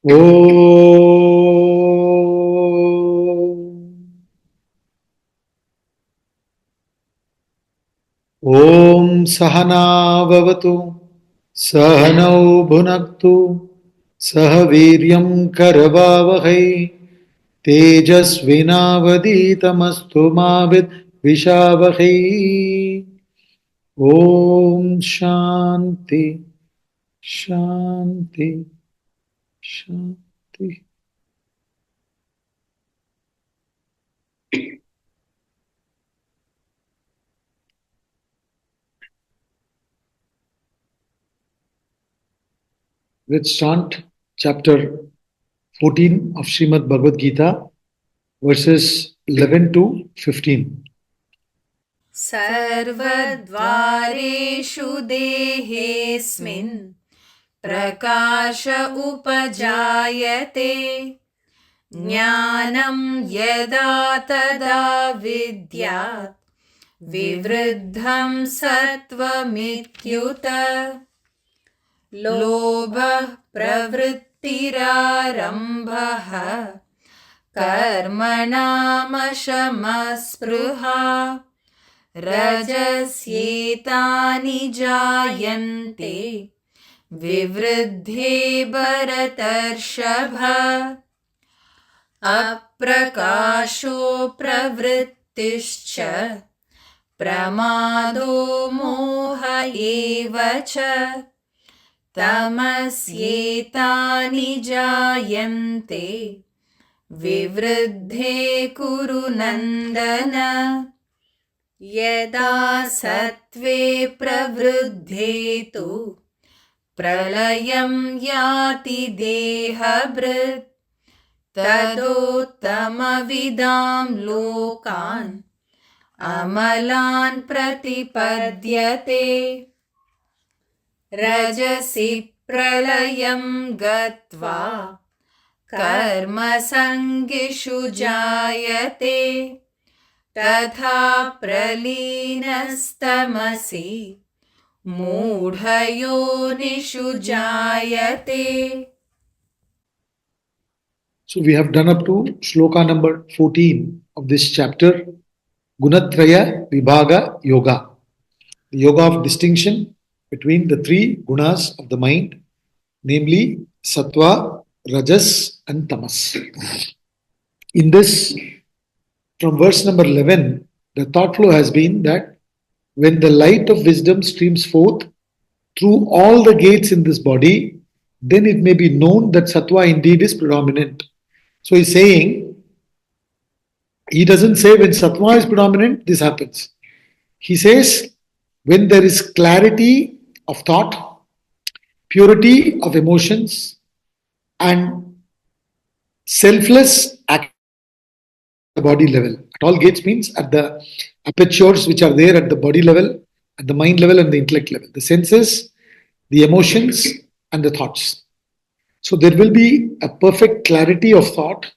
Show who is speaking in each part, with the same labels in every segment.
Speaker 1: Om Sahana Bhavatu Sahanau Bhunaktu Sahaviryam Karavavahai Tejasvinavaditamastu Mavid Vishavahai. Om Shanti Shanti Shanti. Let's start chapter 14 of Srimad Bhagavad Gita, verses 11 to 15.
Speaker 2: सर्वद्वारेषु देहेऽस्मिन् प्रकाश उपजायते ज्ञानं यदा तदा विद्यात् विवृद्धं सत्त्वमित्युत लोभः प्रवृत्तिरारम्भः कर्मणामशमस्पृहा रजस्येतानि जायन्ते विवृद्धे भरतर्षभ अप्रकाशो प्रवृत्तिश्च प्रमादो मोह एव च तमस्येतानि जायन्ते विवृद्धे कुरु नन्दन यदा सत्त्वे प्रवृद्धे तु प्रलयं याति देहभृत् तदोत्तमविदां लोकान् अमलान् प्रतिपद्यते रजसि प्रलयं गत्वा कर्मसङ्गिषु जायते तथा प्रलीनस्तमसि मूढयोनिषु जायते.
Speaker 1: So we have done up to shloka number 14 of this chapter, Gunatraya Vibhaga Yoga, the yoga of distinction between the three gunas of the mind, namely Satva, Rajas and Tamas. In this, from verse number 11, the thought flow has been that when the light of wisdom streams forth through all the gates in this body, then it may be known that Satva indeed is predominant. So he's saying, he doesn't say when Satva is predominant, this happens. He says, when there is clarity of thought, purity of emotions, and selfless action at the body level. At all gates means at the apertures which are there at the body level, at the mind level, and the intellect level. The senses, the emotions, and the thoughts. So there will be a perfect clarity of thought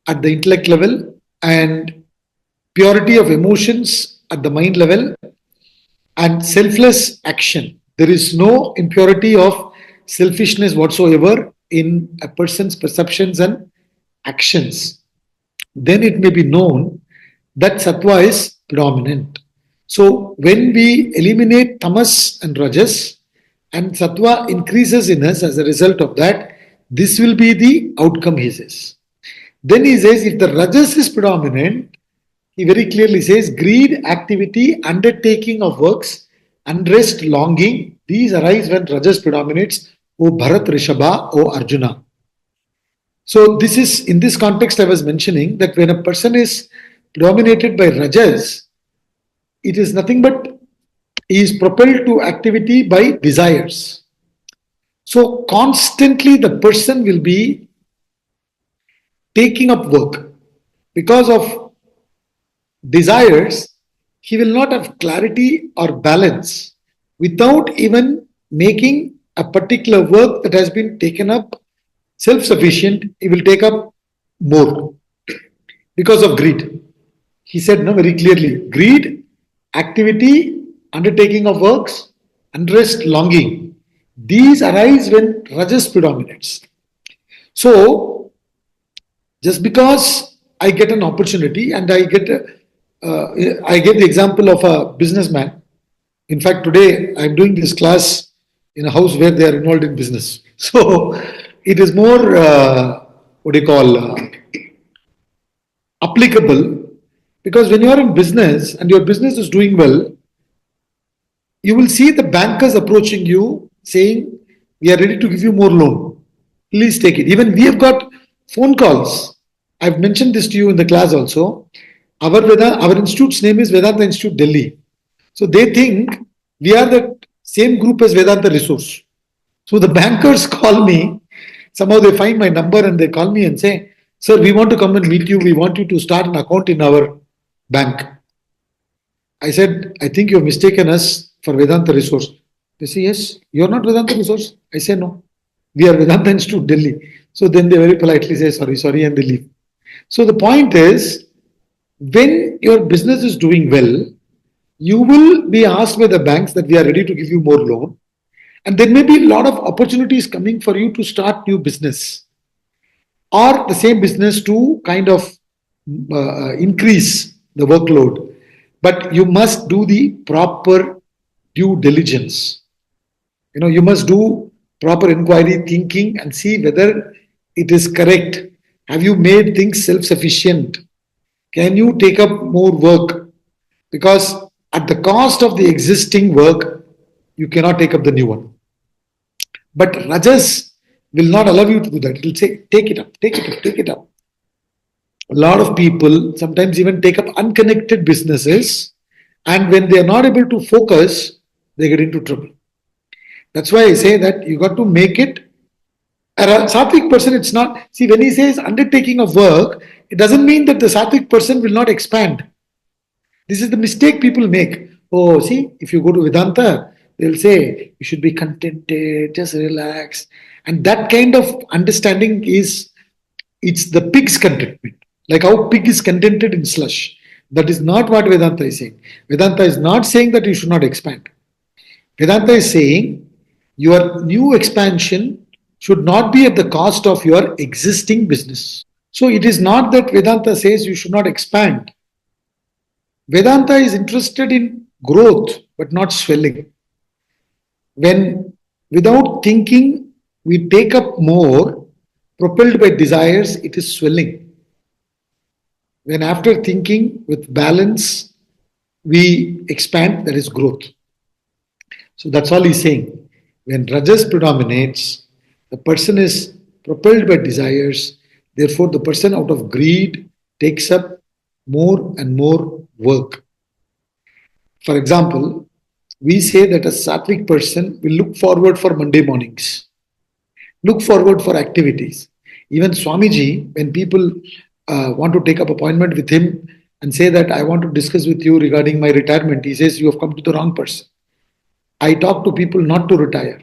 Speaker 1: at the intellect level and purity of emotions at the mind level and selfless action. There is no impurity of selfishness whatsoever in a person's perceptions and actions. Then it may be known that Sattva is predominant. So when we eliminate Tamas and Rajas and Sattva increases in us as a result of that, this will be the outcome, he says. Then he says, if the Rajas is predominant, he very clearly says, greed, activity, undertaking of works, unrest, longing, these arise when Rajas predominates, O Bharat Rishabha, O Arjuna. So this is, in this context I was mentioning that when a person is dominated by Rajas, it is nothing but he is propelled to activity by desires. So constantly the person will be taking up work. Because of desires, he will not have clarity or balance without even making a particular work that has been taken up self-sufficient, he will take up more because of greed. He said no, very clearly, greed, activity, undertaking of works, unrest, longing. These arise when Rajas predominates. So, just because I get an opportunity and I get the example of a businessman. In fact, today I'm doing this class in a house where they are involved in business. So it is more, what do you call, applicable, because when you are in business and your business is doing well, you will see the bankers approaching you saying, "We are ready to give you more loan. Please take it." Even we have got phone calls. I've mentioned this to you in the class also. Our institute's name is Vedanta Institute Delhi. So they think we are the same group as Vedanta Resource. So the bankers call me. Somehow they find my number and they call me and say, "Sir, we want to come and meet you. We want you to start an account in our bank." I said, "I think you've mistaken us for Vedanta Resource." They say, "Yes, you're not Vedanta Resource." I say, "No, we are Vedanta Institute Delhi." So then they very politely say, "Sorry, sorry," and they leave. So the point is, when your business is doing well, you will be asked by the banks that we are ready to give you more loan. And there may be a lot of opportunities coming for you to start new business or the same business to kind of increase the workload. But you must do the proper due diligence. You must do proper inquiry thinking and see whether it is correct. Have you made things self-sufficient? Can you take up more work? Because at the cost of the existing work, you cannot take up the new one. But Rajas will not allow you to do that. It will say, take it up, take it up, take it up. A lot of people sometimes even take up unconnected businesses, and when they are not able to focus, they get into trouble. That's why I say that you got to make it. A sattvic person, it's not. See, when he says undertaking of work, it doesn't mean that the sattvic person will not expand. This is the mistake people make. Oh, see, if you go to Vedanta, they'll say you should be contented, just relax. And that kind of understanding it's the pig's contentment. Like how pig is contented in slush. That is not what Vedanta is saying. Vedanta is not saying that you should not expand. Vedanta is saying your new expansion should not be at the cost of your existing business. So it is not that Vedanta says you should not expand. Vedanta is interested in growth but not swelling. When without thinking we take up more, propelled by desires, it is swelling. When after thinking with balance, we expand, that is growth. So that's all he's saying. When Rajas predominates, the person is propelled by desires, therefore the person out of greed takes up more and more work. For example, we say that a sattvic person will look forward for Monday mornings, look forward for activities. Even Swamiji, when people want to take up appointment with him and say that I want to discuss with you regarding my retirement, he says, you have come to the wrong person. I talk to people not to retire.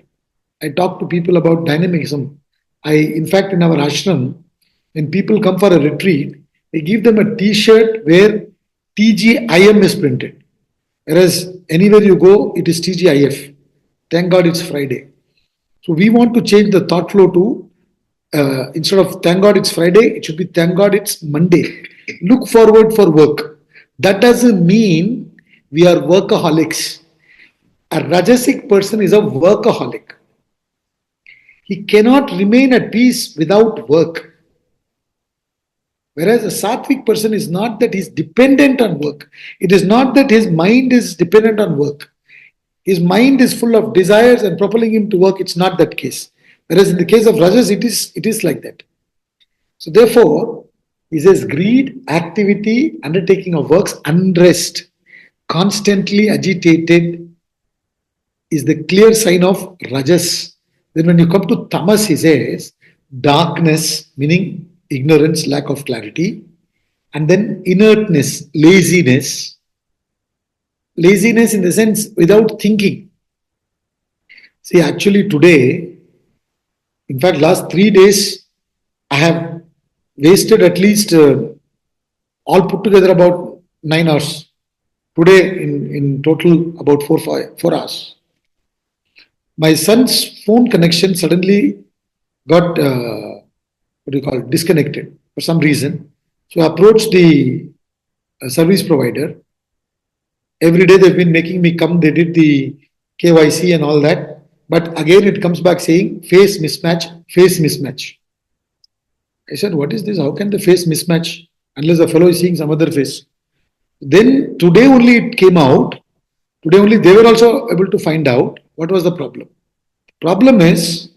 Speaker 1: I talk to people about dynamism. In fact, in our ashram, when people come for a retreat, we give them a t-shirt where TGIM is printed. Whereas anywhere you go, it is TGIF. Thank God it's Friday. So we want to change the thought flow to, instead of thank God it's Friday, it should be thank God it's Monday. Look forward for work. That doesn't mean we are workaholics. A Rajasic person is a workaholic. He cannot remain at peace without work. Whereas a sattvic person is not that he's dependent on work. It is not that his mind is dependent on work. His mind is full of desires and propelling him to work. It's not that case. Whereas in the case of Rajas, it is like that. So therefore, he says greed, activity, undertaking of works, unrest, constantly agitated is the clear sign of Rajas. Then when you come to Tamas, he says darkness, meaning ignorance, lack of clarity, and then inertness, laziness. Laziness in the sense without thinking. See, actually today, in fact, last 3 days, I have wasted at least all put together about 9 hours. Today, in total, about 4 hours. My son's phone connection suddenly got what do you call it, disconnected for some reason. So I approached the service provider. Every day they've been making me come. They did the KYC and all that. But again, it comes back saying face mismatch, face mismatch. I said, what is this? How can the face mismatch unless the fellow is seeing some other face? Then today only it came out. Today only they were also able to find out what was the problem. Problem is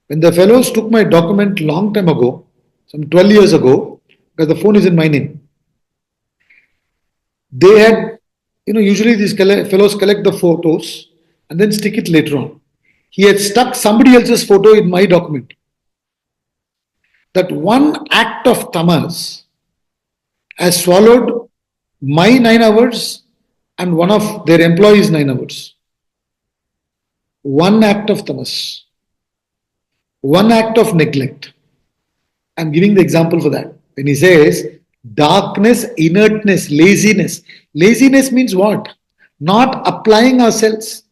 Speaker 1: when the fellows took my document long time ago, some 12 years ago, because the phone is in my name, they had, usually these fellows collect the photos and then stick it later on. He had stuck somebody else's photo in my document. That one act of Tamas has swallowed my 9 hours and one of their employees' 9 hours. One act of Tamas, one act of neglect. I'm giving the example for that. When he says darkness, inertness, laziness. Laziness means what? Not applying ourselves.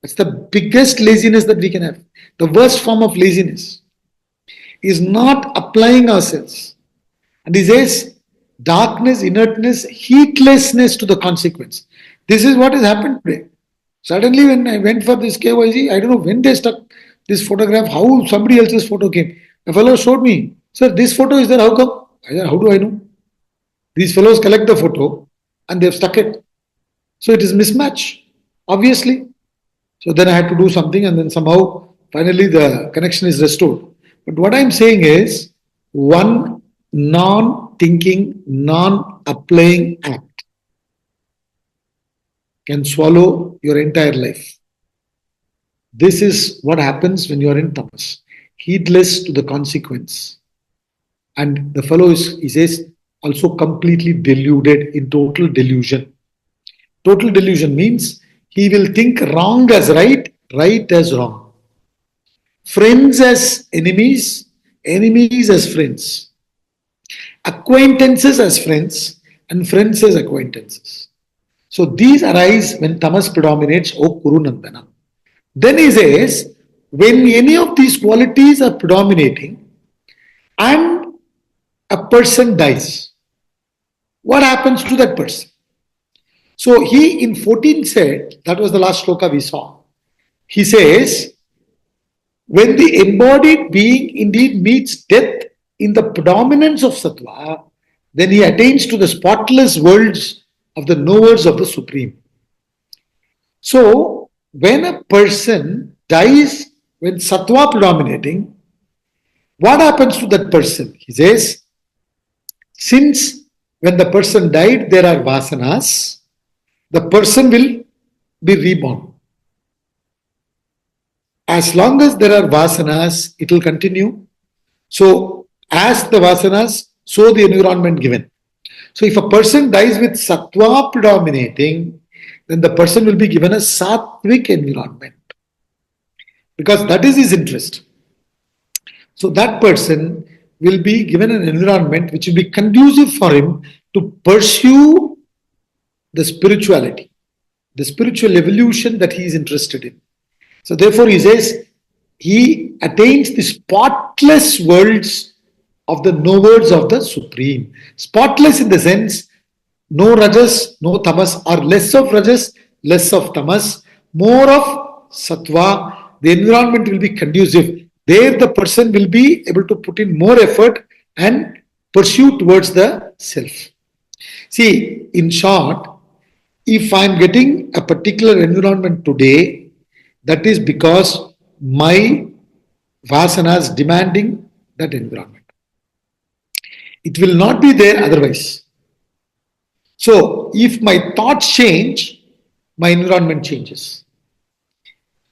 Speaker 1: That's the biggest laziness that we can have. The worst form of laziness is not applying ourselves. And he says darkness, inertness, heedlessness to the consequence. This is what has happened today. Suddenly, when I went for this KYC, I don't know when they stuck this photograph, how somebody else's photo came. A fellow showed me, sir, this photo is there, how come? I said, how do I know? These fellows collect the photo and they've stuck it. So it is mismatch, obviously. So then I had to do something and then somehow finally the connection is restored. But what I'm saying is one non-thinking, non-applying act can swallow your entire life. This is what happens when you are in tamas, heedless to the consequence. And the fellow is, he says, also completely deluded, in total delusion. Total delusion means he will think wrong as right, right as wrong. Friends as enemies, enemies as friends. Acquaintances as friends, and friends as acquaintances. So these arise when tamas predominates, O Kuru Nandana. Then he says, when any of these qualities are predominating and a person dies, what happens to that person? So he in 14 said, that was the last shloka we saw. He says, when the embodied being indeed meets death in the predominance of Satva, then he attains to the spotless worlds of the knowers of the Supreme. So, when a person dies, when Satva predominating, what happens to that person? He says, since when the person died, there are vasanas, the person will be reborn. As long as there are vasanas, it will continue. So, as the vasanas, so the environment given. So if a person dies with sattva predominating, then the person will be given a sattvic environment because that is his interest. So that person will be given an environment which will be conducive for him to pursue the spirituality, the spiritual evolution that he is interested in. So therefore he says he attains the spotless worlds of the knowers of the Supreme. Spotless in the sense, no rajas, no tamas, or less of rajas, less of tamas, more of sattva. The environment will be conducive. There the person will be able to put in more effort and pursue towards the self. See, in short, if I am getting a particular environment today, that is because my vasanas demanding that environment. It will not be there otherwise. So, if my thoughts change, my environment changes.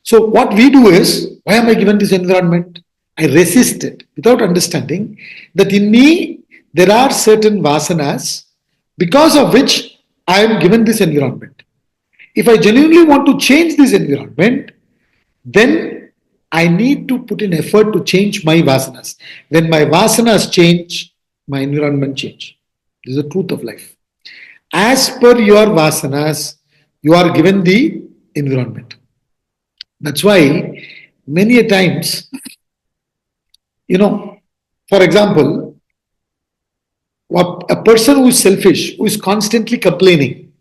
Speaker 1: So, what we do is, why am I given this environment? I resist it without understanding that in me there are certain vasanas because of which I am given this environment. If I genuinely want to change this environment, then I need to put in effort to change my vasanas. When my vasanas change, my environment change. This is the truth of life. As per your vasanas, you are given the environment. That's why many a times, For example, a person who is selfish, who is constantly complaining,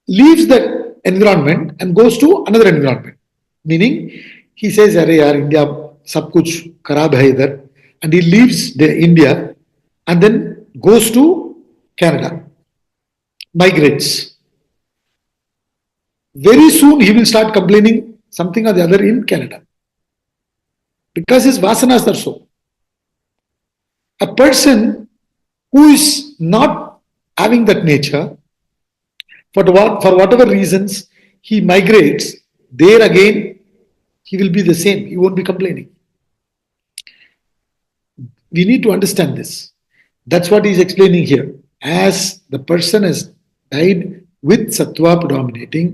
Speaker 1: leaves that environment and goes to another environment. Meaning, he says, "Arey yaar, India, sab kuch kharab hai idhar," and he leaves India and then goes to Canada, migrates. Very soon, he will start complaining something or the other in Canada because his vasanas are so. A person who is not having that nature, for whatever reasons, he migrates, there again, he will be the same. He won't be complaining. We need to understand this. That's what he's explaining here. As the person has died with Satva predominating,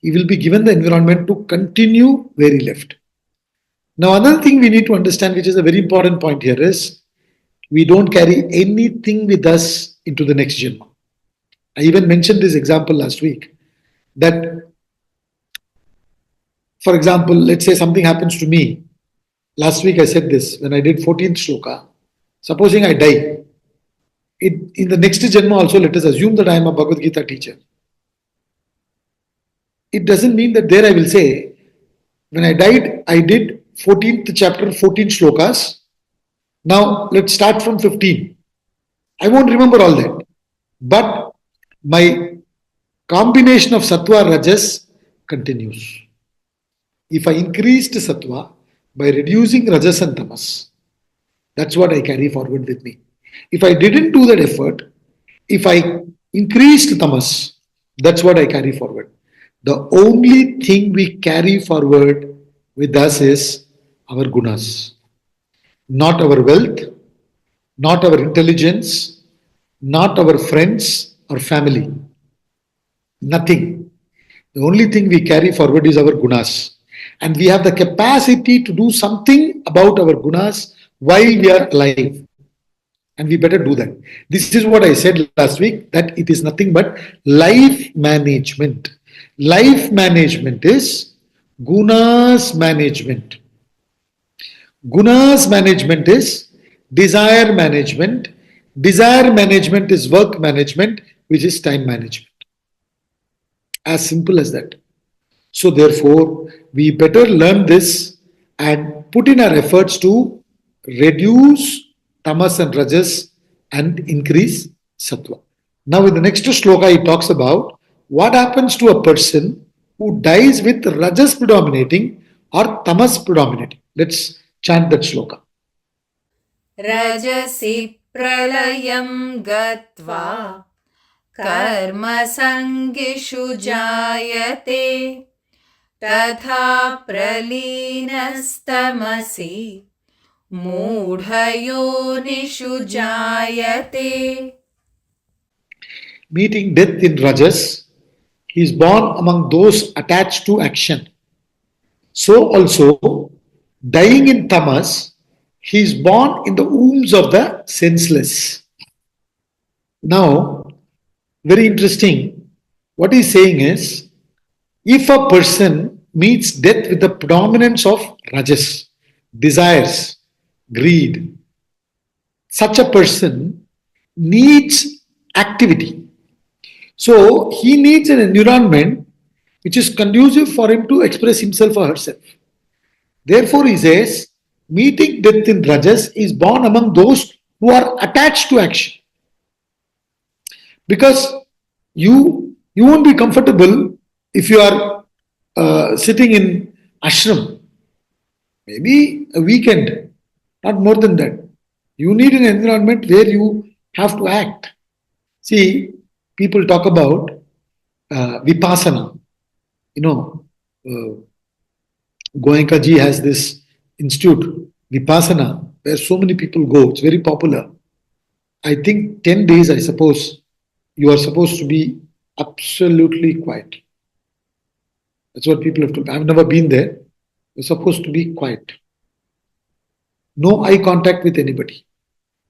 Speaker 1: he will be given the environment to continue where he left. Now, another thing we need to understand, which is a very important point here, is we don't carry anything with us into the next Janma. I even mentioned this example last week that, for example, let's say something happens to me. Last week I said this when I did 14th shloka. Supposing I die, in the next Janma also, let us assume that I am a Bhagavad Gita teacher. It doesn't mean that there I will say, when I died, I did 14th chapter, 14 shlokas. Now let's start from 15. I won't remember all that. But my combination of Satva Rajas continues. If I increased Satva by reducing Rajas and Tamas, that's what I carry forward with me. If I didn't do that effort, if I increased Tamas, that's what I carry forward. The only thing we carry forward with us is our gunas. Not our wealth, not our intelligence, not our friends or family. Nothing. The only thing we carry forward is our gunas. And we have the capacity to do something about our gunas while we are alive. And we better do that. This is what I said last week, that it is nothing but life management. Life management is gunas management. Gunas management is desire management. Desire management is work management, which is time management. As simple as that. So therefore, we better learn this and put in our efforts to reduce tamas and rajas and increase sattva. Now in the next shloka, he talks about what happens to a person who dies with rajas predominating or tamas predominating. Let's chant that shloka.
Speaker 2: Rajasi pralayam gatva karma sangishu jayate तथा प्रलीनस्तमसि मूढयोनिषु जायते.
Speaker 1: Meeting death in Rajas, he is born among those attached to action. So also, dying in Tamas, he is born in the wombs of the senseless. Now, very interesting, what he is saying is, if a person meets death with the predominance of rajas, desires, greed, such a person needs activity. So he needs an environment which is conducive for him to express himself or herself. Therefore, he says, meeting death in rajas is born among those who are attached to action. Because you won't be comfortable if you are sitting in ashram, maybe a weekend, not more than that. You need an environment where you have to act. See, people talk about vipassana. You know, Goenka ji has this institute, vipassana, where so many people go. It's very popular. I think 10 days, I suppose, you are supposed to be absolutely quiet. That's what people have told me. I've never been there. You're supposed to be quiet. No eye contact with anybody.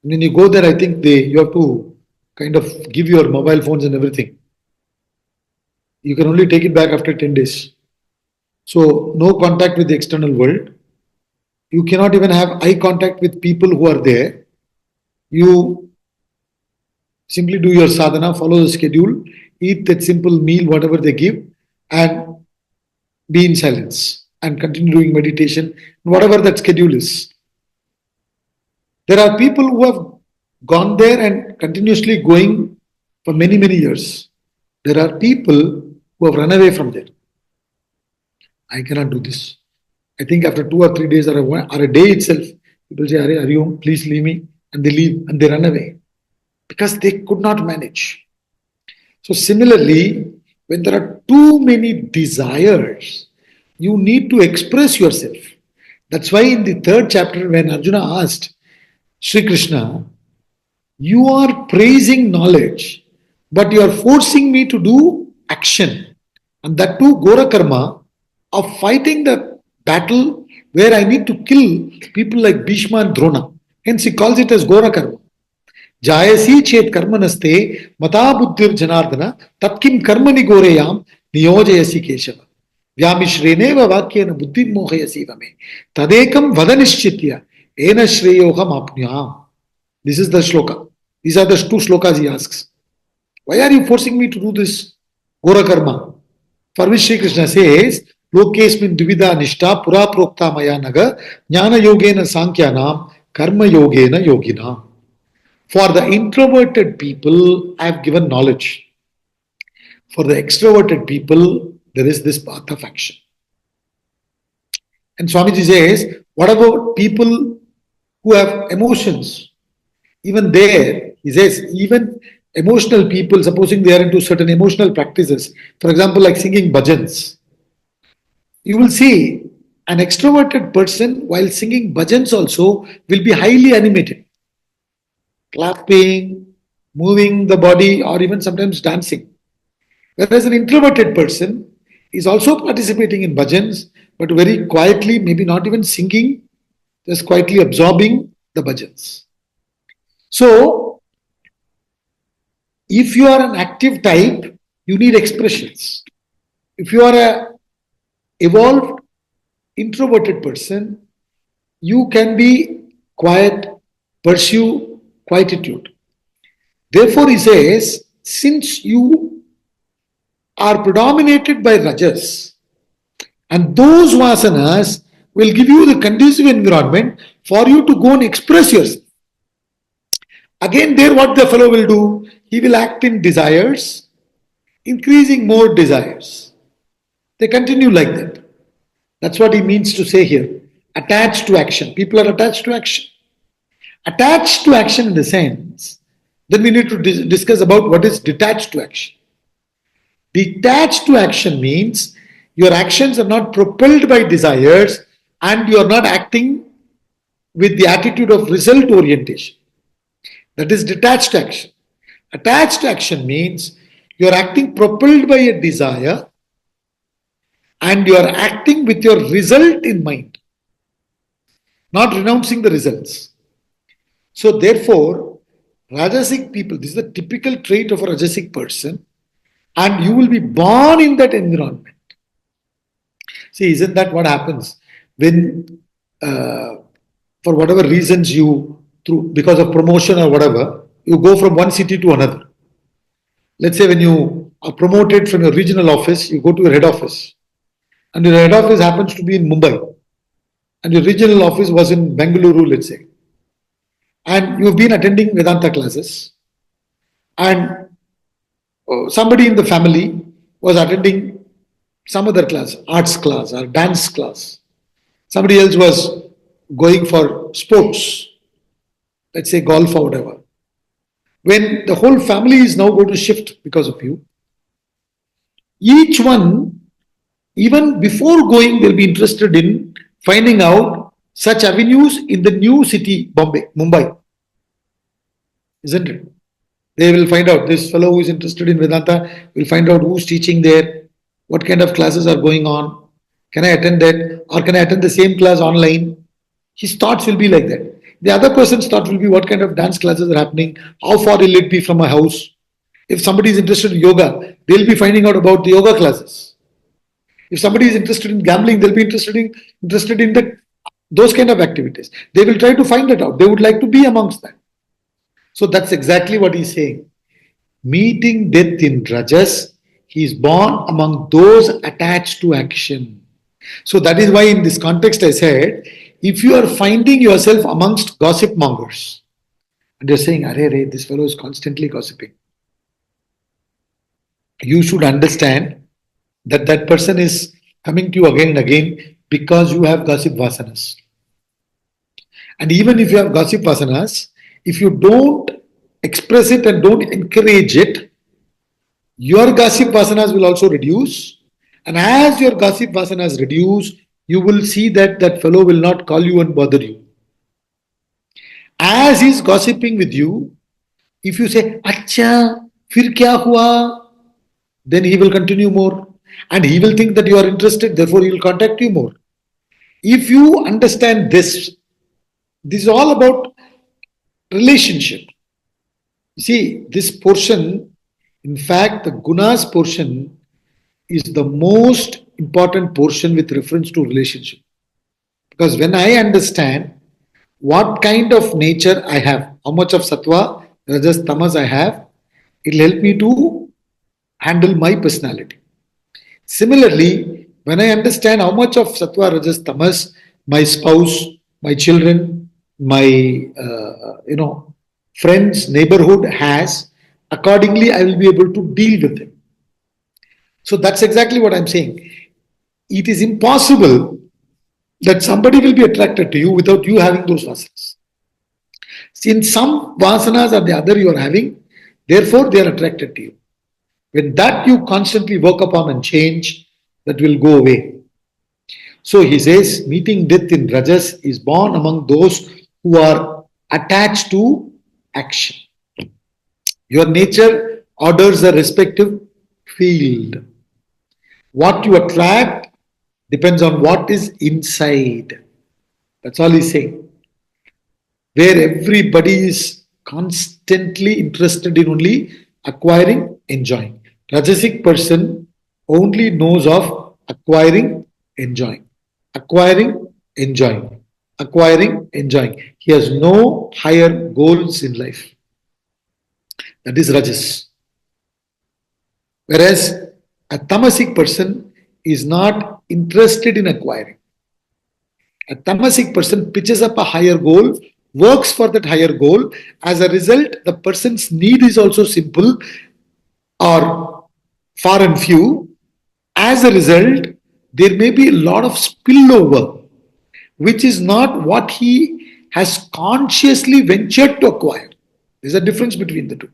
Speaker 1: And when you go there, I think you have to kind of give your mobile phones and everything. You can only take it back after 10 days. So no contact with the external world. You cannot even have eye contact with people who are there. You simply do your sadhana, follow the schedule, eat that simple meal, whatever they give, and be in silence and continue doing meditation, whatever that schedule is. There are people who have gone there and continuously going for many, many years. There are people who have run away from there. I cannot do this. I think after 2 or 3 days or a day itself, people say, Are you home? Please leave me. And they leave and they run away because they could not manage. So, similarly, when there are too many desires, you need to express yourself. That's why in the third chapter, when Arjuna asked Sri Krishna, You are praising knowledge, but you are forcing me to do action. And that too, Gora Karma, of fighting the battle where I need to kill people like Bhishma and Drona. Hence, he calls it as Gora Karma. Jayasi chet karmanaste mata buddhir janardana tatkim karmani goreyam niyojayasi keshava. Vyamishreneva vakyena buddhim mohayasi vame. Tadekam vadanishchitya ena shreyoham apnyam. This is the shloka. These are the two shlokas he asks. Why are you forcing me to do this Gora Karma? For which Sri Krishna says, Lokesmin Dvida Nishta Pura Prokta Maya Naga Jnana Yogena Sankyanam Karma Yogena Yogina. For the introverted people, I have given knowledge. For the extroverted people, there is this path of action. And Swamiji says, what about people who have emotions? Even there, he says, even emotional people, supposing they are into certain emotional practices, for example, like singing bhajans, you will see an extroverted person while singing bhajans also will be highly animated, clapping, moving the body, or even sometimes dancing. Whereas an introverted person is also participating in bhajans, but very quietly, maybe not even singing, just quietly absorbing the bhajans. So, if you are an active type, you need expressions. If you are a evolved introverted person, you can be quiet, pursue quietude. Therefore, he says, since you are predominated by rajas, and those vasanas will give you the conducive environment for you to go and express yourself. Again, there what the fellow will do, he will act in desires, increasing more desires. They continue like that. That's what he means to say here. Attached to action. People are attached to action. Attached to action in the sense, then we need to discuss about what is detached to action. Detached to action means your actions are not propelled by desires and you are not acting with the attitude of result orientation. That is detached action. Attached action means you are acting propelled by a desire and you are acting with your result in mind, not renouncing the results. So therefore, Rajasic people, this is the typical trait of a Rajasic person, and you will be born in that environment. See, isn't that what happens when, for whatever reasons because of promotion or whatever, you go from one city to another. Let's say when you are promoted from your regional office, you go to your head office. And your head office happens to be in Mumbai. And your regional office was in Bengaluru, let's say. And you've been attending Vedanta classes. And somebody in the family was attending some other class, arts class or dance class. Somebody else was going for sports, let's say golf or whatever. When the whole family is now going to shift because of you, each one, even before going, they'll be interested in finding out such avenues in the new city, Mumbai. Isn't it? They will find out, this fellow who is interested in Vedanta will find out who's teaching there, what kind of classes are going on, can I attend that, or can I attend the same class online? His thoughts will be like that. The other person's thought will be what kind of dance classes are happening, how far will it be from my house. If somebody is interested in yoga, they'll be finding out about the yoga classes. If somebody is interested in gambling, they'll be interested in the Those kind of activities. They will try to find it out. They would like to be amongst that. So that's exactly what he's saying. Meeting death in Rajas, he is born among those attached to action. So that is why in this context I said, if you are finding yourself amongst gossip mongers, and you're saying, Arey, this fellow is constantly gossiping, you should understand that that person is coming to you again and again because you have gossip vasanas. And even if you have gossip vasanas, if you don't express it and don't encourage it, your gossip vasanas will also reduce. And as your gossip vasanas reduce, you will see that that fellow will not call you and bother you. As he's gossiping with you, if you say, Acha, fir kya hua? Then he will continue more. And he will think that you are interested, therefore he will contact you more. If you understand this is all about relationship. See, this portion, in fact, the gunas portion is the most important portion with reference to relationship. Because when I understand what kind of nature I have, how much of sattva, rajas, tamas I have, it will help me to handle my personality. Similarly, when I understand how much of sattva, rajas, tamas my spouse, my children, my friends, neighborhood has, accordingly I will be able to deal with them. So that's exactly what I'm saying. It is impossible that somebody will be attracted to you without you having those vasanas. Since some vasanas or the other you are having, therefore they are attracted to you. When that you constantly work upon and change, that will go away. So he says, meeting death in Rajas is born among those who are attached to action. Your nature orders a respective field. What you attract depends on what is inside. That's all he's saying. Where everybody is constantly interested in only acquiring, enjoying. Rajasic person only knows of acquiring, enjoying. Acquiring, enjoying. Acquiring, enjoying. He has no higher goals in life. That is Rajas. Whereas a tamasic person is not interested in acquiring. A tamasic person pitches up a higher goal, works for that higher goal. As a result, the person's need is also simple or far and few. As a result, there may be a lot of spillover, which is not what he has consciously ventured to acquire. There's a difference between the two.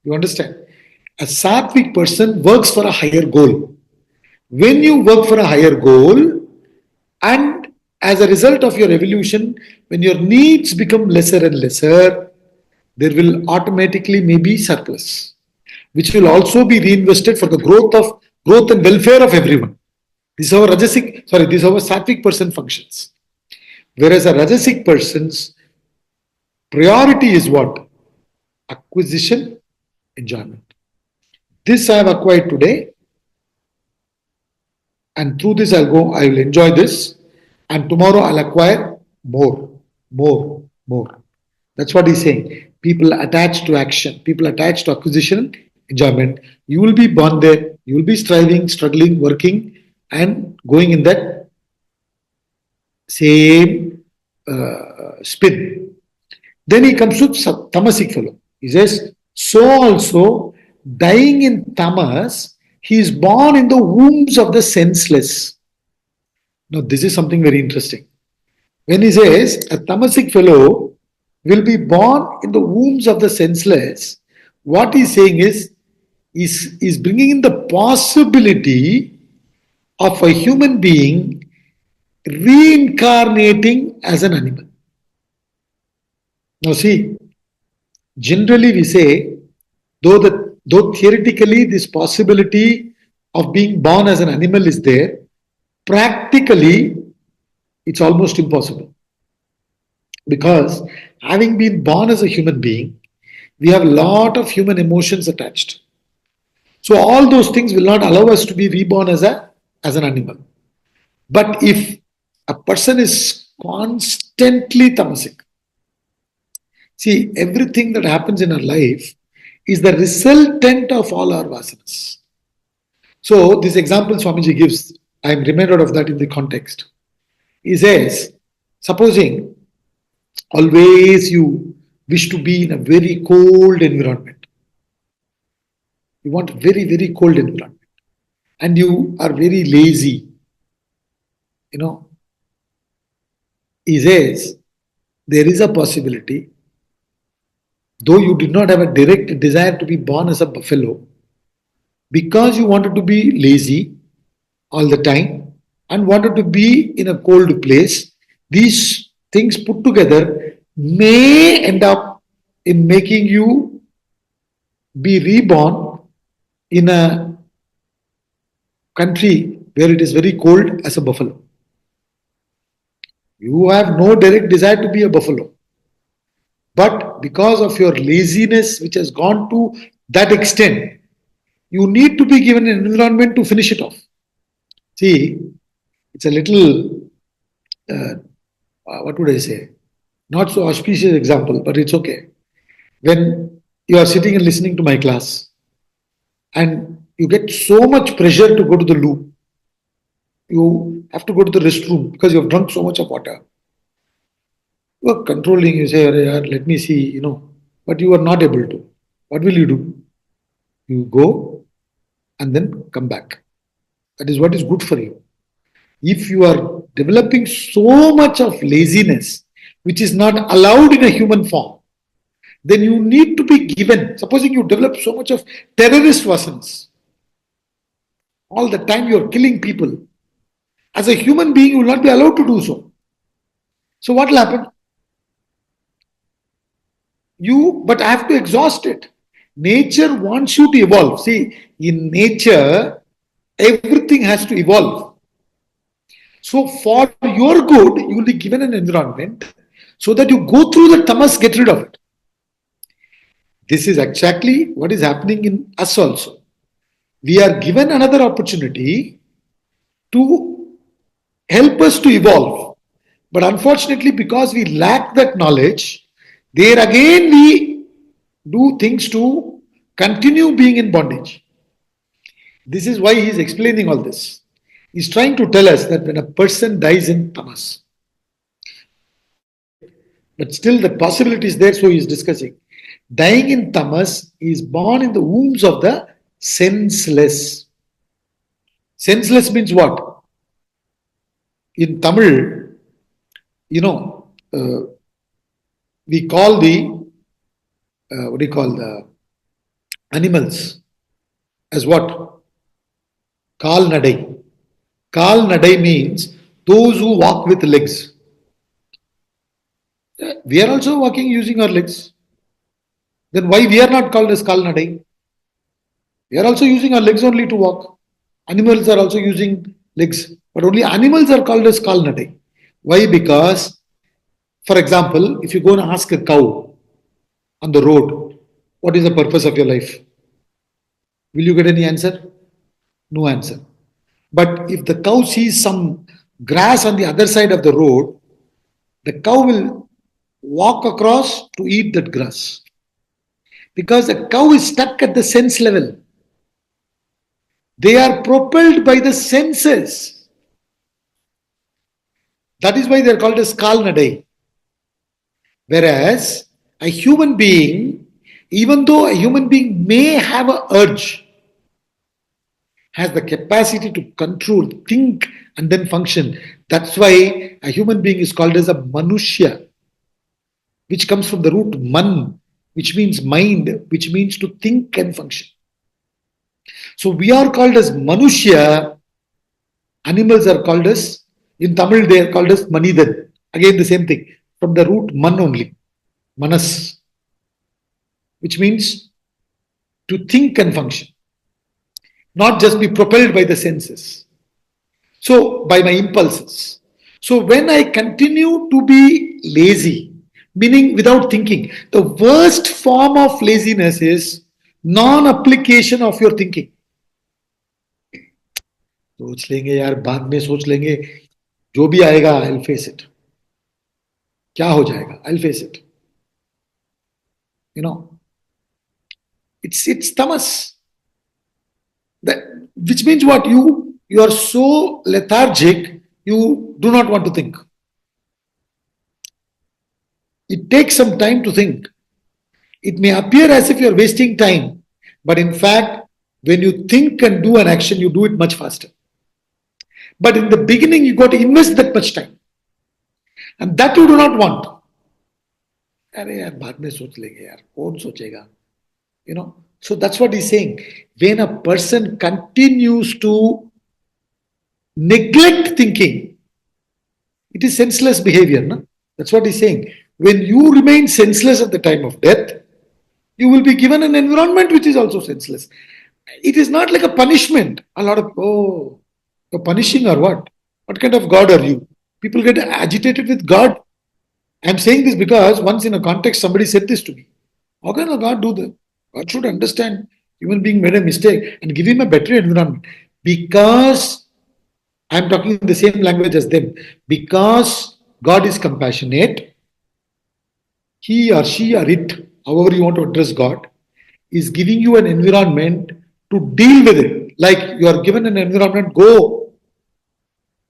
Speaker 1: You understand? A sattvic person works for a higher goal. When you work for a higher goal, and as a result of your evolution, when your needs become lesser and lesser, there will automatically maybe surplus, which will also be reinvested for the growth and welfare of everyone. This is how a sattvic person functions. Whereas a rajasic person's priority is what? Acquisition, enjoyment. This I have acquired today, and through this I will enjoy this, and tomorrow I'll acquire more. That's what he's saying. People attached to action, people attached to acquisition, enjoyment. You will be born there, you will be striving, struggling, working, and going in that same spin. Then he comes to tamasic fellow. He says, so also dying in tamas, he is born in the wombs of the senseless. Now, this is something very interesting. When he says a tamasic fellow will be born in the wombs of the senseless, what he's saying is bringing in the possibility of a human being reincarnating as an animal. Now, see, generally we say, though theoretically this possibility of being born as an animal is there, practically it's almost impossible. Because having been born as a human being, we have a lot of human emotions attached. So all those things will not allow us to be reborn as an animal. But if a person is constantly tamasic. See, everything that happens in our life is the resultant of all our vasanas. So, this example Swamiji gives, I am reminded of that in the context. He says, supposing always you wish to be in a very cold environment, you want a very, very cold environment, and you are very lazy, you know, he says, there is a possibility, though you did not have a direct desire to be born as a buffalo, because you wanted to be lazy all the time and wanted to be in a cold place, these things put together may end up in making you be reborn in a country where it is very cold as a buffalo. You have no direct desire to be a buffalo. But because of your laziness, which has gone to that extent, you need to be given an environment to finish it off. See, it's a little, what would I say? Not so auspicious example, but it's okay. When you are sitting and listening to my class, and you get so much pressure to go to the loo, you have to go to the restroom because you have drunk so much of water. You are controlling, you say, let me see, but you are not able to. What will you do? You go and then come back. That is what is good for you. If you are developing so much of laziness, which is not allowed in a human form, then you need to be given. Supposing you develop so much of terrorist vasanas, all the time you are killing people. As a human being, you will not be allowed to do so. So what will happen? But I have to exhaust it. Nature wants you to evolve. See, in nature, everything has to evolve. So for your good, you will be given an environment so that you go through the tamas, get rid of it. This is exactly what is happening in us also. We are given another opportunity to help us to evolve. But unfortunately, because we lack that knowledge, there again we do things to continue being in bondage. This is why he is explaining all this. He is trying to tell us that when a person dies in tamas, but still the possibility is there, so he is discussing. Dying in tamas is born in the wombs of the senseless. Senseless means what? In Tamil, we call the animals as what? Kal nadai. Kal nadai means those who walk with legs. We are also walking using our legs. Then why we are not called as kal nadai? We are also using our legs only to walk. Animals are also using legs, but only animals are called as kal nadai. Why? Because, for example, if you go and ask a cow on the road, what is the purpose of your life? Will you get any answer? No answer. But if the cow sees some grass on the other side of the road, the cow will walk across to eat that grass. Because the cow is stuck at the sense level. They are propelled by the senses. That is why they are called as kalnadai. Whereas a human being, even though a human being may have an urge, has the capacity to control, think, and then function. That's why a human being is called as a manushya, which comes from the root man, which means mind, which means to think and function. So we are called as manushya. Animals are called as, in Tamil they are called as manidan. Again the same thing, from the root man only, manas, which means to think and function, not just be propelled by the senses. So, by my impulses. So, when I continue to be lazy, meaning without thinking, the worst form of laziness is non-application of your thinking. सोच लेंगे यार, बाद में सोच लेंगे, जो भी आएगा, I'll face it. क्या हो जाएगा? I'll face it. You know, it's tamas. That, which means what? You are so lethargic, you do not want to think. It takes some time to think. It may appear as if you are wasting time, but in fact, when you think and do an action, you do it much faster. But in the beginning, you got to invest that much time, and that you do not want. अरे यार बाद में सोच लेंगे यार, कौन सोचेगा? You know. So that's what he's saying. When a person continues to neglect thinking, it is senseless behavior. No? That's what he's saying. When you remain senseless at the time of death, you will be given an environment which is also senseless. It is not like a punishment. A lot of, oh, you're punishing or what? What kind of God are you? People get agitated with God. I'm saying this because once in a context somebody said this to me. How can a God do that? God should understand human being made a mistake and give him a better environment. Because I'm talking in the same language as them. Because God is compassionate, he or she or it, however you want to address God, is giving you an environment to deal with it. Like you are given an environment, go.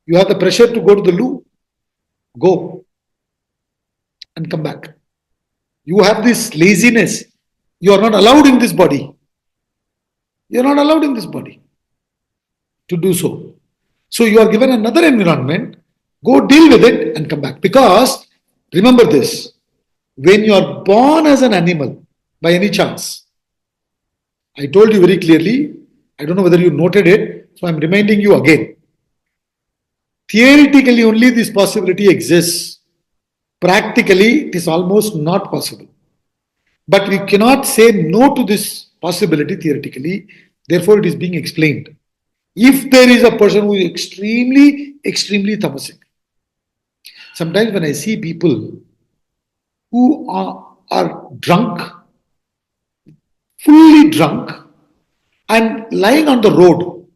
Speaker 1: You have the pressure to go to the loo, go and come back. You have this laziness. You are not allowed in this body. You are not allowed in this body to do so. So you are given another environment, go deal with it and come back. Because remember this, when you are born as an animal, by any chance, I told you very clearly, I don't know whether you noted it, so I'm reminding you again. Theoretically only this possibility exists. Practically, it is almost not possible. But we cannot say no to this possibility theoretically, therefore it is being explained. If there is a person who is extremely tamasic, sometimes when I see people who are drunk, fully drunk, and lying on the road.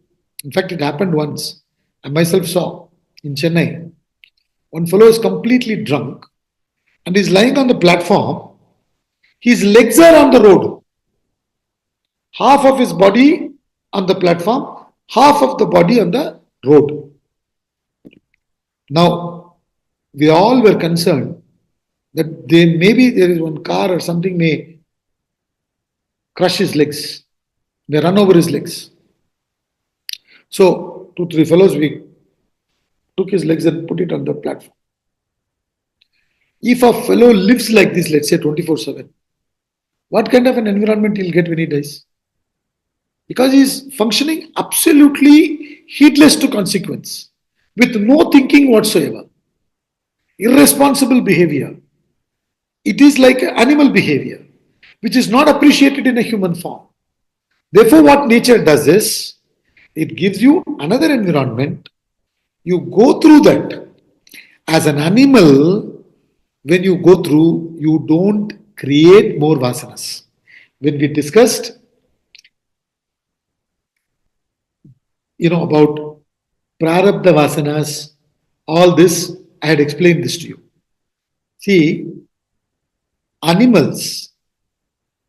Speaker 1: In fact, it happened once. I myself saw in Chennai. One fellow is completely drunk and is lying on the platform. His legs are on the road. Half of his body on the platform, half of the body on the road. Now, we all were concerned that maybe there is one car or something may crush his legs. They run over his legs. So, 2-3 fellows, we took his legs and put it on the platform. If a fellow lives like this, let's say 24/7, what kind of an environment he'll get when he dies? Because he's functioning absolutely heedless to consequence, with no thinking whatsoever. Irresponsible behavior. It is like animal behavior, which is not appreciated in a human form. Therefore, what nature does is, it gives you another environment. You go through that. As an animal, when you go through, you don't create more vasanas. When we discussed, about prarabdha vasanas, all this, I had explained this to you. See, animals,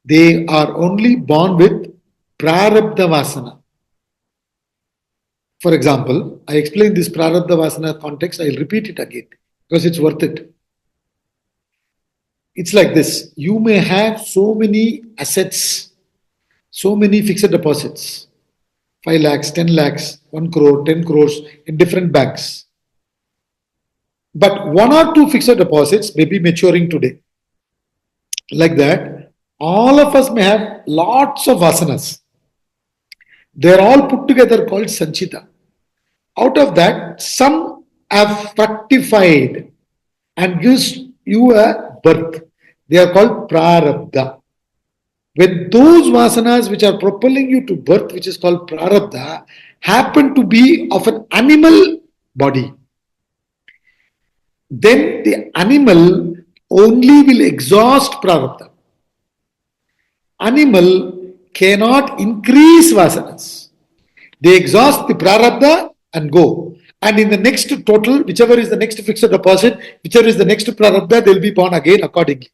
Speaker 1: they are only born with prarabdha vasana. For example, I explained this prarabdha vasana context, I'll repeat it again because it's worth it. It's like this. You may have so many assets, so many fixed deposits, 5 lakhs, 10 lakhs, 1 crore, 10 crores in different banks. But 1 or 2 fixed deposits may be maturing today. Like that, all of us may have lots of vasanas. They're all put together called sanchita. Out of that, some have fructified and gives you a birth. They are called prarabdha. When those vasanas which are propelling you to birth, which is called prarabdha, happen to be of an animal body, then the animal only will exhaust prarabdha. Animal cannot increase vasanas. They exhaust the prarabdha and go. And in the next total, whichever is the next fixed deposit, whichever is the next prarabdha, they'll be born again accordingly.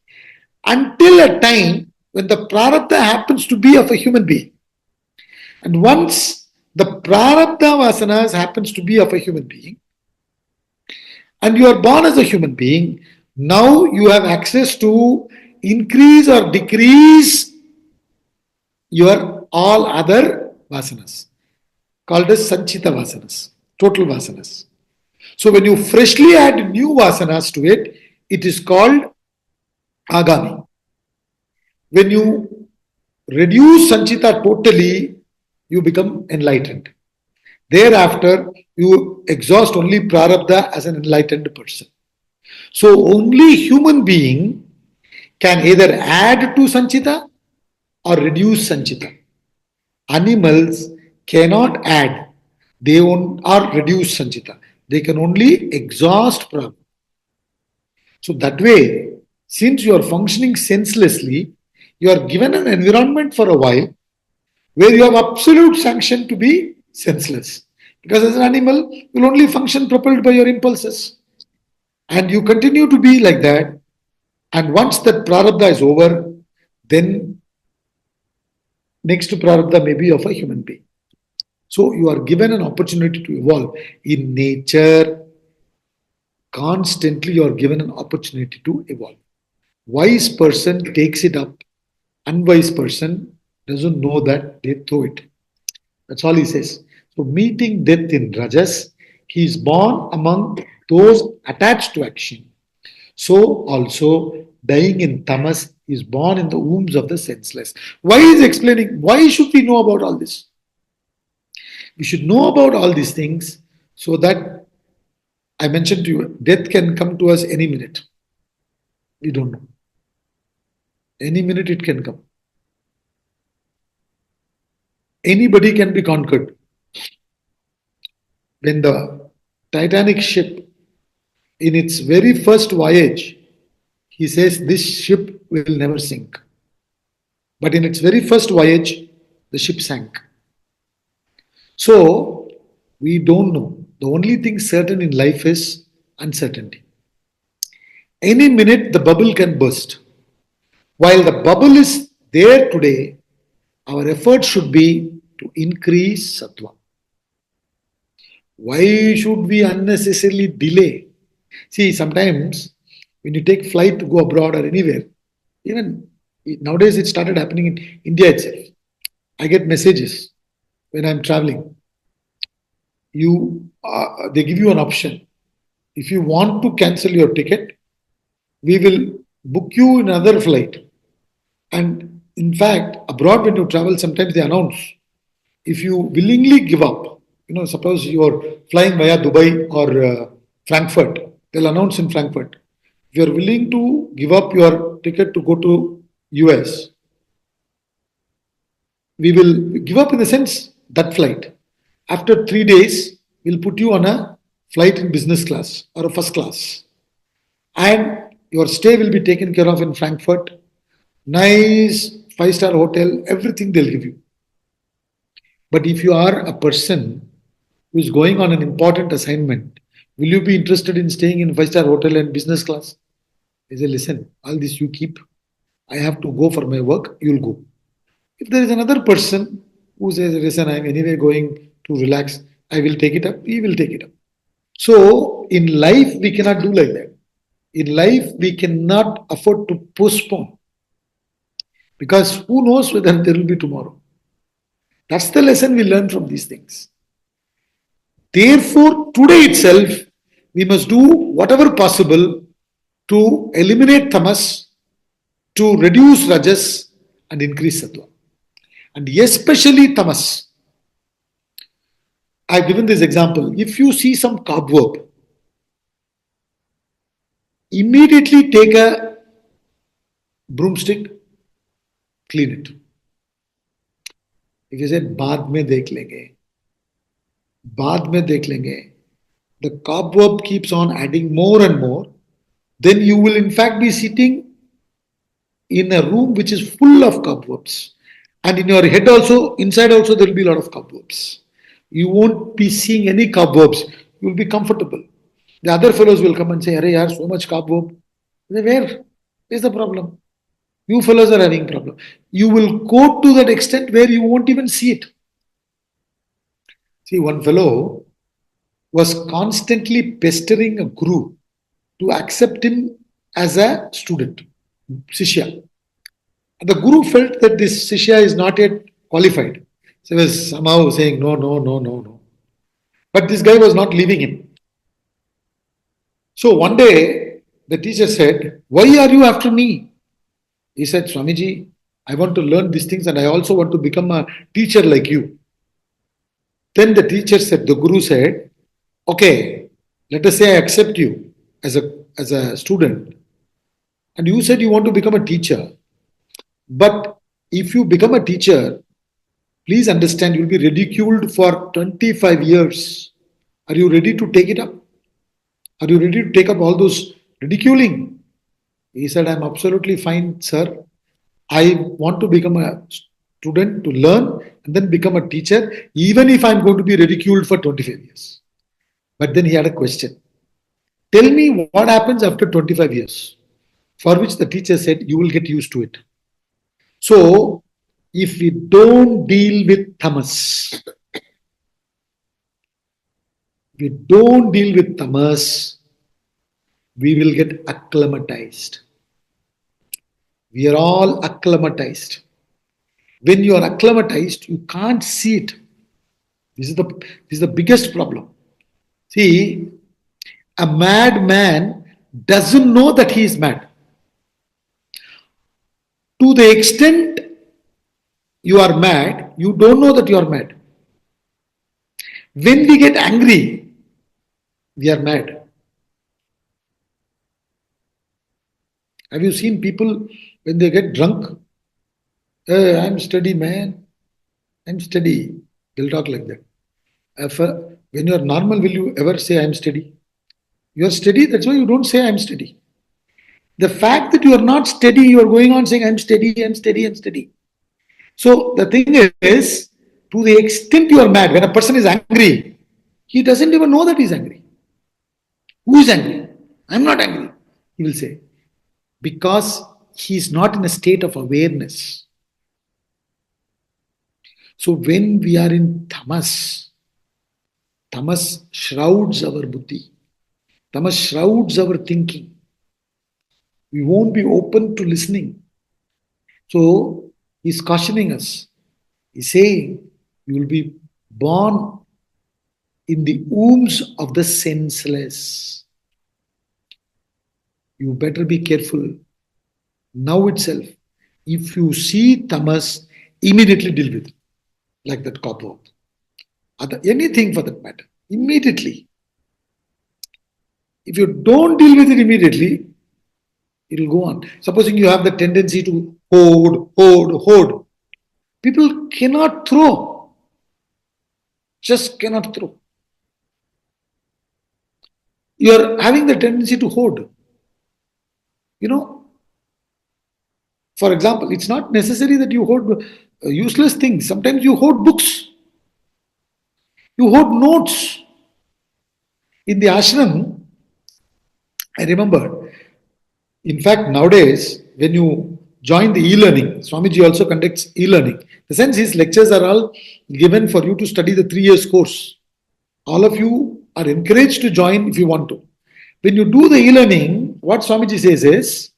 Speaker 1: Until a time when the prarabdha happens to be of a human being. And once the prarabdha vasanas happens to be of a human being, and you are born as a human being, now you have access to increase or decrease your all other vasanas, called as sanchita vasanas, total vasanas. So when you freshly add new vasanas to it, it is called agami. When you reduce sanchita totally, you become enlightened. Thereafter, you exhaust only prarabdha as an enlightened person. So only human being can either add to sanchita or reduce sanchita. Animals cannot add, they won't or reduce sanchita. They can only exhaust prarabdha. So that way, since you are functioning senselessly, you are given an environment for a while where you have absolute sanction to be senseless. Because as an animal, you will only function propelled by your impulses. And you continue to be like that. And once that prarabdha is over, then next prarabdha may be of a human being. So you are given an opportunity to evolve. In nature, constantly you are given an opportunity to evolve. Wise person takes it up. Unwise person doesn't know that they throw it. That's all he says. So meeting death in Rajas, he is born among those attached to action. So also dying in Tamas is born in the wombs of the senseless. Why is explaining? Why should we know about all this? We should know about all these things so that I mentioned to you, death can come to us any minute. We don't know. Any minute it can come. Anybody can be conquered. When the Titanic ship, in its very first voyage, he says this ship will never sink. But in its very first voyage, the ship sank. So, we don't know. The only thing certain in life is uncertainty. Any minute, the bubble can burst. While the bubble is there today, our effort should be to increase Satva. Why should we unnecessarily delay? See, sometimes when you take flight to go abroad or anywhere, even nowadays it started happening in India itself. I get messages when I'm traveling. They give you an option. If you want to cancel your ticket, we will book you in another flight. And in fact, abroad when you travel, sometimes they announce, if you willingly give up, suppose you're flying via Dubai or Frankfurt, they'll announce in Frankfurt, if you're willing to give up your ticket to go to US, we will give up in the sense that flight. After 3 days, we'll put you on a flight in business class or a first class. And your stay will be taken care of in Frankfurt. Nice 5-star hotel, everything they'll give you. But if you are a person who is going on an important assignment, will you be interested in staying in 5-star hotel and business class? They say, listen, all this you keep. I have to go for my work, you'll go. If there is another person who says, listen, I'm anyway going to relax, I will take it up, he will take it up. So in life, we cannot do like that. In life, we cannot afford to postpone. Because who knows whether there will be tomorrow. That's the lesson we learn from these things. Therefore, today itself, we must do whatever possible to eliminate tamas, to reduce rajas and increase sattva. And especially tamas. I've given this example. If you see some cobweb, immediately take a broomstick, clean it. If you say, बाद में देख लेंगे, the cobweb keeps on adding more and more, then you will in fact be sitting in a room which is full of cobwebs. And in your head also, inside also, there will be a lot of cobwebs. You won't be seeing any cobwebs. you will be comfortable. The other fellows will come and say, Arey, yaar, so much carb. Where is the problem? You fellows are having problem. You will go to that extent where you won't even see it. See, one fellow was constantly pestering a guru to accept him as a student, Shishya. The guru felt that this Shishya is not yet qualified. So he was somehow saying, no, no, no, no, no. But this guy was not leaving him. So one day, the teacher said, why are you after me? He said, Swamiji, I want to learn these things and I also want to become a teacher like you. Then the guru said, okay, let us say I accept you as a student. And you said you want to become a teacher. But if you become a teacher, please understand you'll be ridiculed for 25 years. Are you ready to take it up? Are you ready to take up all those ridiculing? He said, I'm absolutely fine, sir. I want to become a student to learn and then become a teacher, even if I'm going to be ridiculed for 25 years. But then he had a question. Tell me what happens after 25 years. For which the teacher said, you will get used to it. So, if we don't deal with tamas, we will get acclimatized. We are all acclimatized. When you are acclimatized, you can't see it. This is the biggest problem. See, a mad man doesn't know that he is mad. To the extent you are mad, you don't know that you are mad. When we get angry, we are mad. Have you seen people when they get drunk? Hey, I'm steady, man. I'm steady. They'll talk like that. When you are normal, will you ever say I'm steady? You are steady, that's why you don't say I'm steady. The fact that you are not steady, you are going on saying I'm steady, I'm steady, I'm steady. So the thing is, to the extent you are mad, when a person is angry, he doesn't even know that he's angry. Who is angry? I'm not angry, he will say. Because he is not in a state of awareness. So when we are in tamas, tamas shrouds our buddhi. Tamas shrouds our thinking. We won't be open to listening. So he's cautioning us. He's saying you will be born in the wombs of the senseless. You better be careful. Now itself, if you see tamas, immediately deal with it. Like that copper. Anything for that matter. Immediately. If you don't deal with it immediately, it will go on. Supposing you have the tendency to hoard. People cannot throw. Just cannot throw. You are having the tendency to hoard. For example, it's not necessary that you hoard useless things. Sometimes you hoard books. You hoard notes. In the ashram, I remember, in fact, nowadays, when you join the e-learning, Swamiji also conducts e-learning. The sense his lectures are all given for you to study the 3 years course. All of you are encouraged to join if you want to. When you do the e-learning, what Swamiji says is,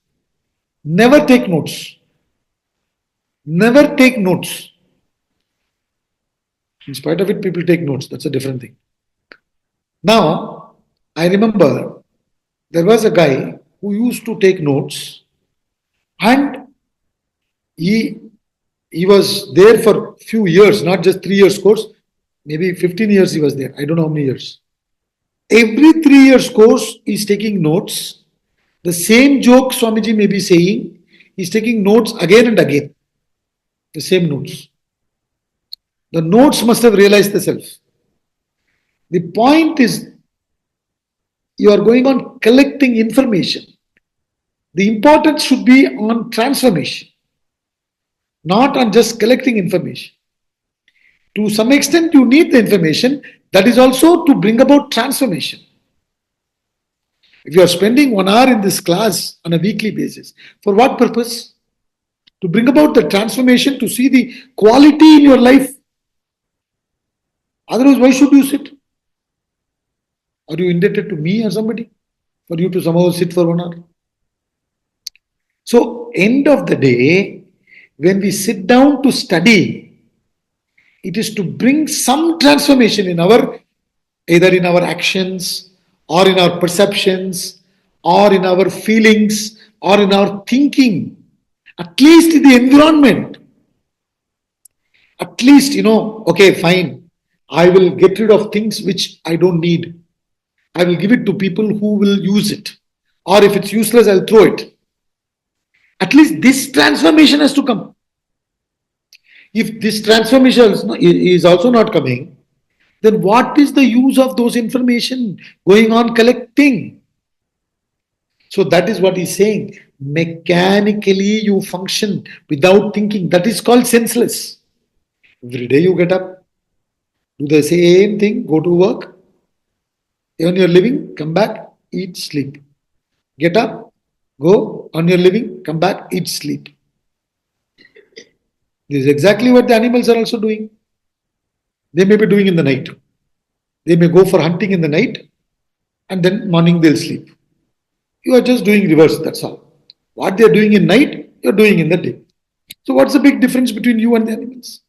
Speaker 1: never take notes. Never take notes. In spite of it, people take notes. That's a different thing. Now, I remember there was a guy who used to take notes and he was there for few years, not just 3 years course, maybe 15 years he was there. I don't know how many years. Every 3 years course, he's taking notes. The same joke Swamiji may be saying, he's taking notes again and again. The same notes. The notes must have realized the self. The point is, you are going on collecting information. The importance should be on transformation, not on just collecting information. To some extent, you need the information. That is also to bring about transformation. If you are spending 1 hour in this class on a weekly basis, for what purpose? To bring about the transformation, to see the quality in your life. Otherwise, why should you sit? Are you indebted to me or somebody for you to somehow sit for 1 hour? So, end of the day, when we sit down to study, it is to bring some transformation in our, either in our actions or in our perceptions or in our feelings or in our thinking, at least in the environment. At least, okay, fine, I will get rid of things which I don't need. I will give it to people who will use it. Or if it's useless, I'll throw it. At least this transformation has to come. If this transformation is also not coming, then what is the use of those information going on collecting? So that is what he's saying. Mechanically you function without thinking. That is called senseless. Every day you get up, do the same thing, go to work, earn your living, come back, eat, sleep. Get up, go, earn your living, come back, eat, sleep. This is exactly what the animals are also doing. They may be doing in the night. They may go for hunting in the night and then morning they'll sleep. You are just doing reverse, that's all. What they are doing in night, you are doing in the day. So what's the big difference between you and the animals?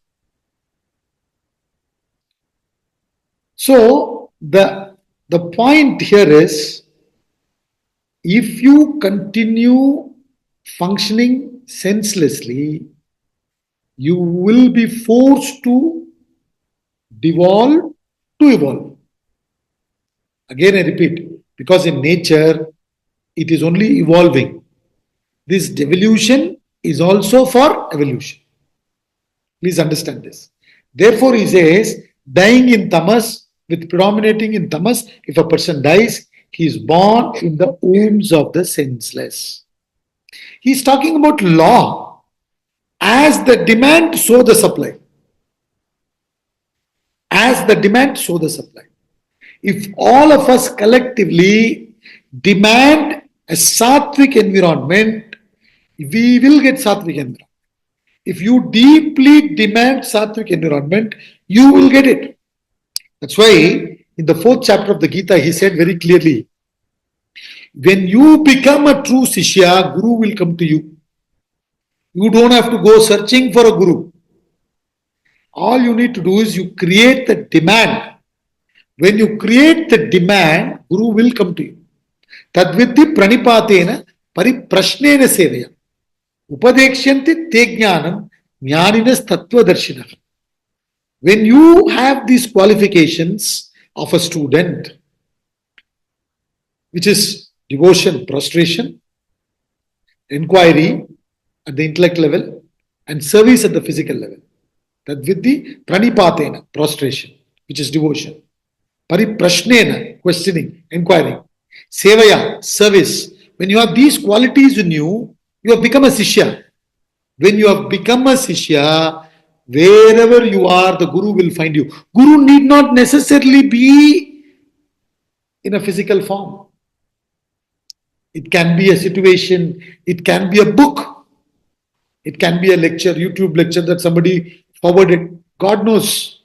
Speaker 1: So the point here is, if you continue functioning senselessly, you will be forced to devolve to evolve. Again, I repeat, because in nature, it is only evolving. This devolution is also for evolution. Please understand this. Therefore, he says, dying in tamas, with predominating in tamas, if a person dies, he is born in the wombs of the senseless. He is talking about law. As the demand, so the supply. As the demand, so the supply. If all of us collectively demand a sattvic environment, we will get sattvic environment. If you deeply demand sattvic environment, you will get it. That's why in the 4th chapter of the Gita, he said very clearly, when you become a true Sishya, Guru will come to you. You don't have to go searching for a Guru. All you need to do is you create the demand. When you create the demand, Guru will come to you. Tadvidhi pranipatena pariprashnena sevaya. Upadekshyanti te jnanam jnaninas tattva darshinah. When you have these qualifications of a student, which is devotion, prostration, inquiry at the intellect level, and service at the physical level. Tadvidhi pranipatena, prostration, which is devotion. Pariprashnena, questioning, inquiring. Sevaya, service. When you have these qualities in you, you have become a Sishya. When you have become a Sishya, wherever you are, the Guru will find you. Guru need not necessarily be in a physical form. It can be a situation, it can be a book, it can be a lecture, YouTube lecture that somebody forwarded. God knows.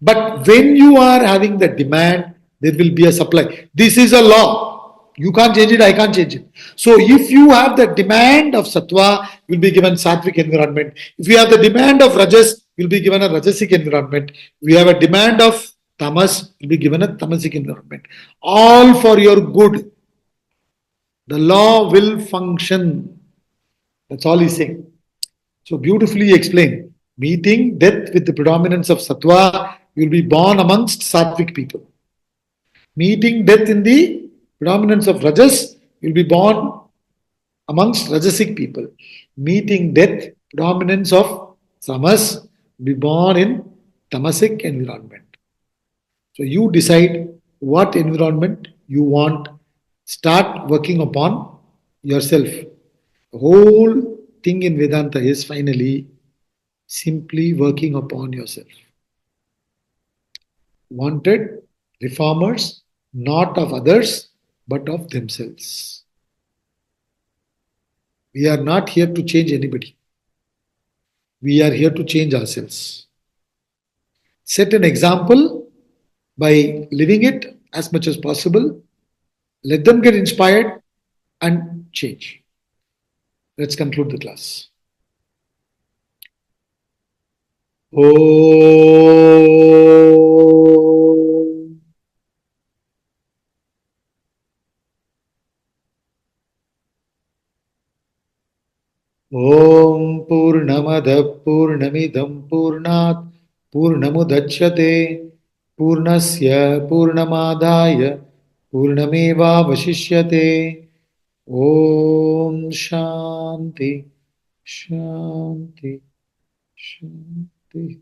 Speaker 1: But when you are having the demand, there will be a supply. This is a law. You can't change it, I can't change it. So if you have the demand of Satva, you'll be given Sattvic environment. If you have the demand of Rajas, you'll be given a Rajasic environment. If you have a demand of Tamas, you'll be given a Tamasic environment. All for your good. The law will function. That's all he's saying. So beautifully explained. Meeting death with the predominance of Satva, you will be born amongst Sattvic people. Meeting death in the predominance of Rajas, you will be born amongst Rajasic people. Meeting death, predominance of Tamas, be born in Tamasic environment. So you decide what environment you want. Start working upon yourself. The whole thing in Vedanta is finally simply working upon yourself. Wanted reformers, not of others, but of themselves. We are not here to change anybody. We are here to change ourselves. Set an example by living it as much as possible. Let them get inspired and change. Let's conclude the class. Om. ॐ पूर्णमदः पूर्णमिदं पूर्णात् पूर्णमुदच्यते पूर्णस्य पूर्णमादाय पूर्णमेवावशिष्यते ॐ शान्ति शान्ति शान्तिः